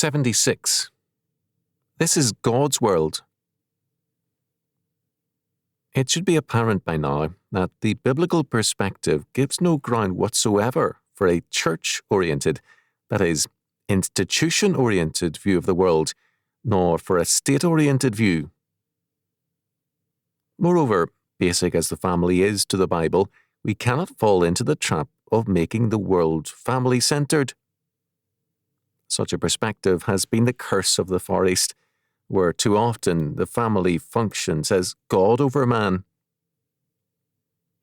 76. This is God's world. It should be apparent by now that the biblical perspective gives no ground whatsoever for a church-oriented, that is, institution-oriented view of the world, nor for a state-oriented view. Moreover, basic as the family is to the Bible, we cannot fall into the trap of making the world family-centered. Such a perspective has been the curse of the Far East, where too often the family functions as God over man.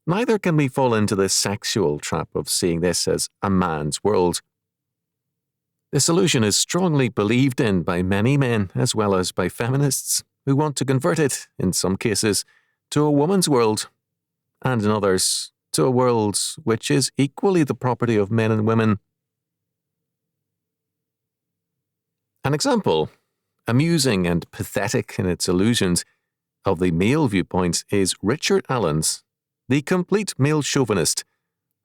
Neither can we fall into the sexual trap of seeing this as a man's world. This illusion is strongly believed in by many men as well as by feminists, who want to convert it, in some cases, to a woman's world, and in others, to a world which is equally the property of men and women. An example, amusing and pathetic in its illusions, of the male viewpoint is Richard Allen's The Complete Male Chauvinist,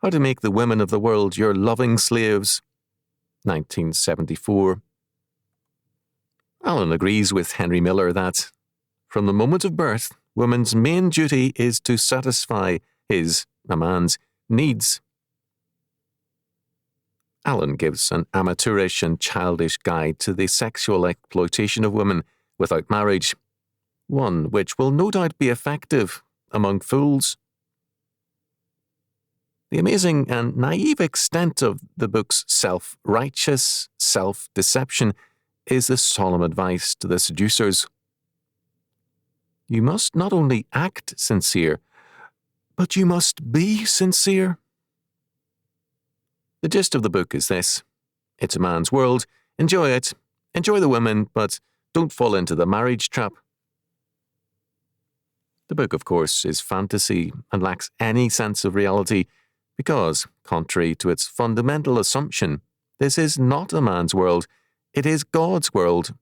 How to Make the Women of the World Your Loving Slaves, 1974. Allen agrees with Henry Miller that, from the moment of birth, woman's main duty is to satisfy his, a man's, needs. Allen gives an amateurish and childish guide to the sexual exploitation of women without marriage, one which will no doubt be effective among fools. The amazing and naive extent of the book's self-righteous self-deception is the solemn advice to the seducers. You must not only act sincere, but you must be sincere. The gist of the book is this: it's a man's world, enjoy it, enjoy the women, but don't fall into the marriage trap. The book, of course, is fantasy and lacks any sense of reality because, contrary to its fundamental assumption, this is not a man's world, it is God's world.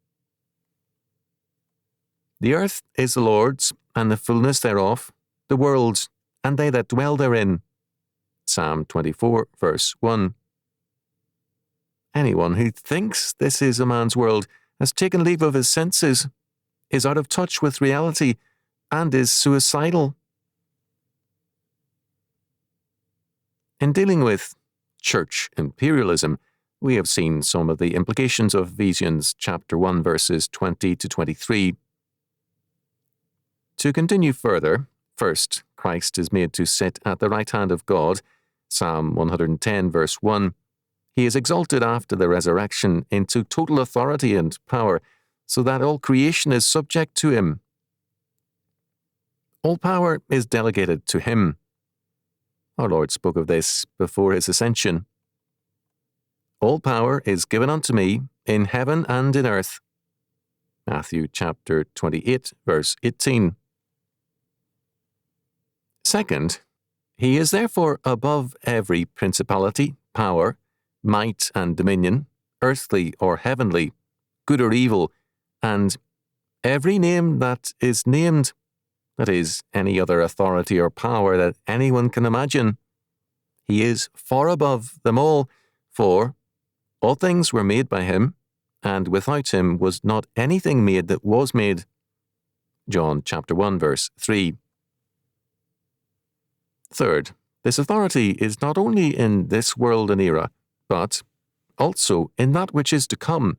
The earth is the Lord's, and the fullness thereof, the world, and they that dwell therein. Psalm 24, verse 1. Anyone who thinks this is a man's world has taken leave of his senses, is out of touch with reality, and is suicidal. In dealing with church imperialism, we have seen some of the implications of Ephesians chapter 1 verses 20 to 23. To continue further, first, Christ is made to sit at the right hand of God, Psalm 110 verse 1. He is exalted after the resurrection into total authority and power, so that all creation is subject to him. All power is delegated to him. Our Lord spoke of this before his ascension. All power is given unto me in heaven and in earth. Matthew chapter 28, verse 18. Second, he is therefore above every principality, power, might and dominion, earthly or heavenly, good or evil, and every name that is named, that is, any other authority or power that anyone can imagine. He is far above them all, for all things were made by him, and without him was not anything made that was made. John chapter 1 verse 3. Third, this authority is not only in this world and era, but also in that which is to come,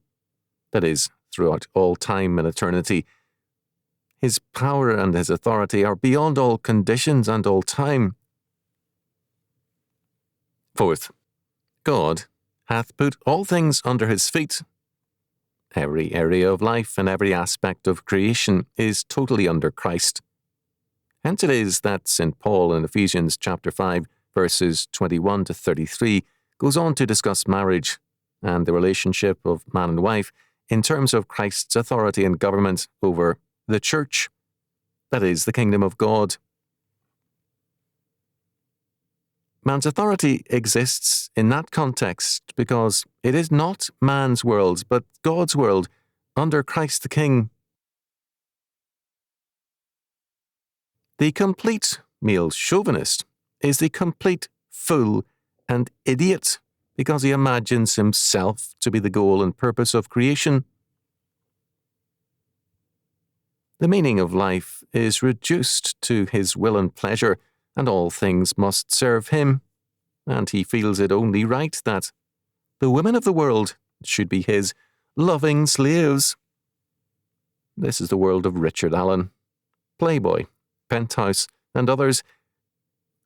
that is, throughout all time and eternity. His power and his authority are beyond all conditions and all time. Fourth, God hath put all things under his feet. Every area of life and every aspect of creation is totally under Christ. Hence it is that St. Paul in Ephesians chapter 5, verses 21 to 33, goes on to discuss marriage and the relationship of man and wife in terms of Christ's authority and government over the church, that is, the kingdom of God. Man's authority exists in that context because it is not man's world, but God's world, under Christ the King. The complete male chauvinist is the complete fool and idiot because he imagines himself to be the goal and purpose of creation. The meaning of life is reduced to his will and pleasure, and all things must serve him, and he feels it only right that the women of the world should be his loving slaves. This is the world of Richard Allen, Playboy, Penthouse, and others,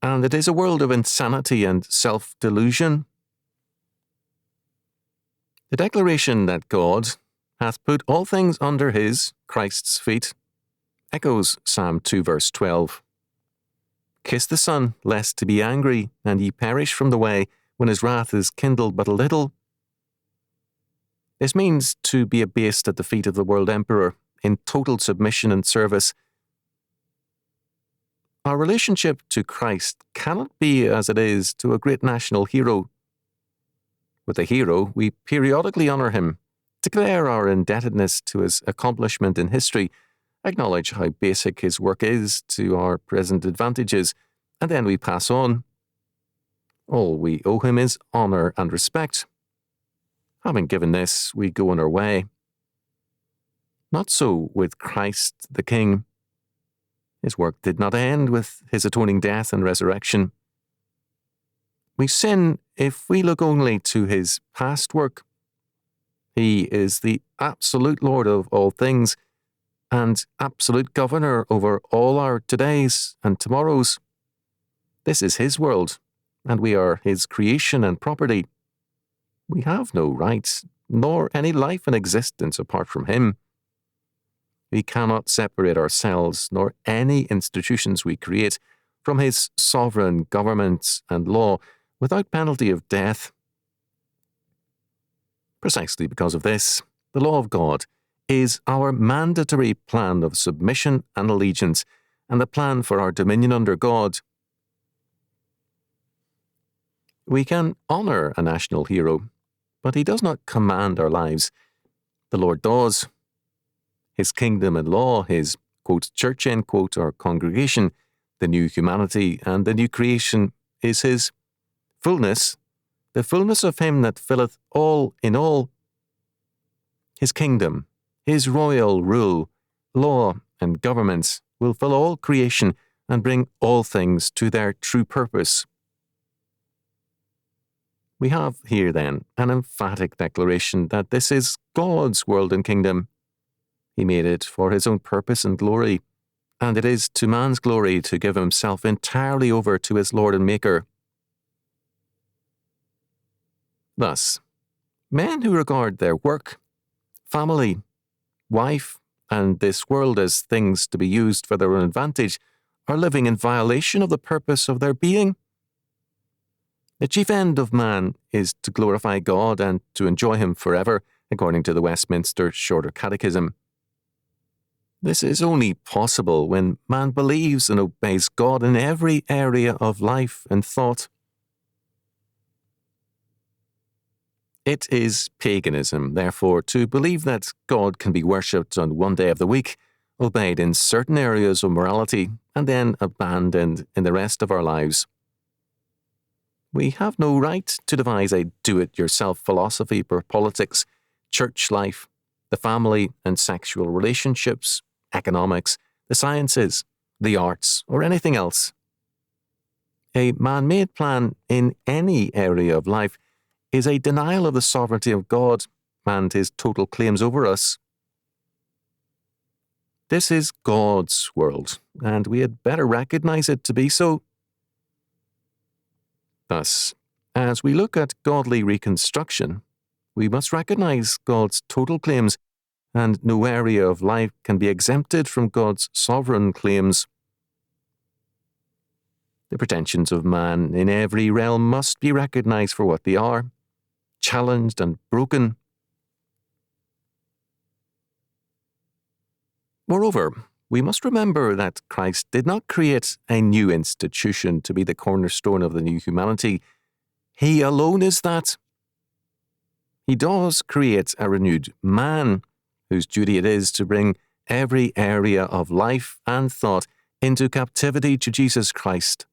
and it is a world of insanity and self-delusion. The declaration that God hath put all things under his, Christ's feet, echoes Psalm 2 verse 12. Kiss the Son, lest to be angry, and ye perish from the way, when his wrath is kindled but a little. This means to be abased at the feet of the world emperor, in total submission and service. Our relationship to Christ cannot be as it is to a great national hero. With a hero, we periodically honour him, declare our indebtedness to his accomplishment in history, acknowledge how basic his work is to our present advantages, and then we pass on. All we owe him is honour and respect. Having given this, we go on our way. Not so with Christ the King. His work did not end with his atoning death and resurrection. We sin if we look only to his past work. He is the absolute Lord of all things, and absolute governor over all our todays and tomorrows. This is his world, and we are his creation and property. We have no rights, nor any life and existence apart from him. We cannot separate ourselves, nor any institutions we create, from his sovereign government and law without penalty of death. Precisely because of this, the law of God is our mandatory plan of submission and allegiance, and the plan for our dominion under God. We can honour a national hero, but he does not command our lives. The Lord does. His kingdom and law, his, quote, church, end quote, or congregation, the new humanity and the new creation is his fullness, the fullness of him that filleth all in all. His kingdom, his royal rule, law, and governments will fill all creation and bring all things to their true purpose. We have here, then, an emphatic declaration that this is God's world and kingdom. He made it for his own purpose and glory, and it is to man's glory to give himself entirely over to his Lord and Maker. Thus, men who regard their work, family, wife, and this world as things to be used for their own advantage are living in violation of the purpose of their being. The chief end of man is to glorify God and to enjoy him forever, according to the Westminster Shorter Catechism. This is only possible when man believes and obeys God in every area of life and thought. It is paganism, therefore, to believe that God can be worshipped on one day of the week, obeyed in certain areas of morality, and then abandoned in the rest of our lives. We have no right to devise a do-it-yourself philosophy for politics, church life, the family and sexual relationships, economics, the sciences, the arts, or anything else. A man-made plan in any area of life is a denial of the sovereignty of God and his total claims over us. This is God's world, and we had better recognize it to be so. Thus, as we look at godly reconstruction, we must recognize God's total claims, and no area of life can be exempted from God's sovereign claims. The pretensions of man in every realm must be recognized for what they are, challenged and broken. Moreover, we must remember that Christ did not create a new institution to be the cornerstone of the new humanity. He alone is that. He does create a renewed man, whose duty it is to bring every area of life and thought into captivity to Jesus Christ,